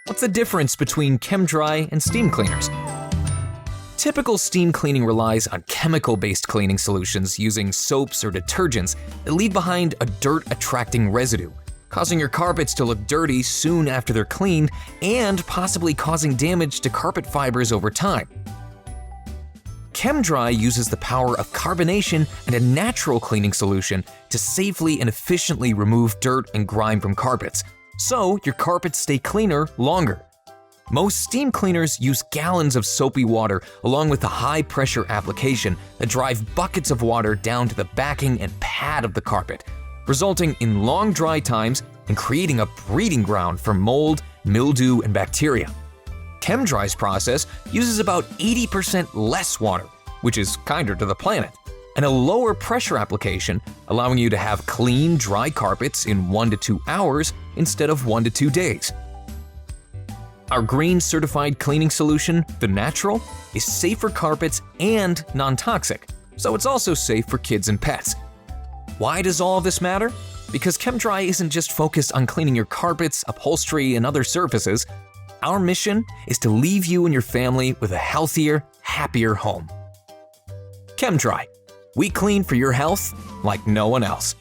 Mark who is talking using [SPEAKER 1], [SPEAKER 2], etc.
[SPEAKER 1] What's the difference between Chem-Dry and steam cleaners? Typical steam cleaning relies on chemical-based cleaning solutions using soaps or detergents that leave behind a dirt-attracting residue, causing your carpets to look dirty soon after they're cleaned and possibly causing damage to carpet fibers over time. Chem-Dry uses the power of carbonation and a natural cleaning solution to safely and efficiently remove dirt and grime from carpets, so your carpets stay cleaner longer. Most steam cleaners use gallons of soapy water along with a high-pressure application that drive buckets of water down to the backing and pad of the carpet, resulting in long dry times and creating a breeding ground for mold, mildew, and bacteria. Chem-Dry's process uses about 80% less water, which is kinder to the planet, and a lower pressure application, allowing you to have clean, dry carpets in 1 to 2 hours instead of 1 to 2 days. Our green certified cleaning solution, The Natural, is safe for carpets and non-toxic, so it's also safe for kids and pets. Why does all of this matter? Because Chem-Dry isn't just focused on cleaning your carpets, upholstery, and other surfaces. Our mission is to leave you and your family with a healthier, happier home. Chem-Dry. We clean for your health like no one else.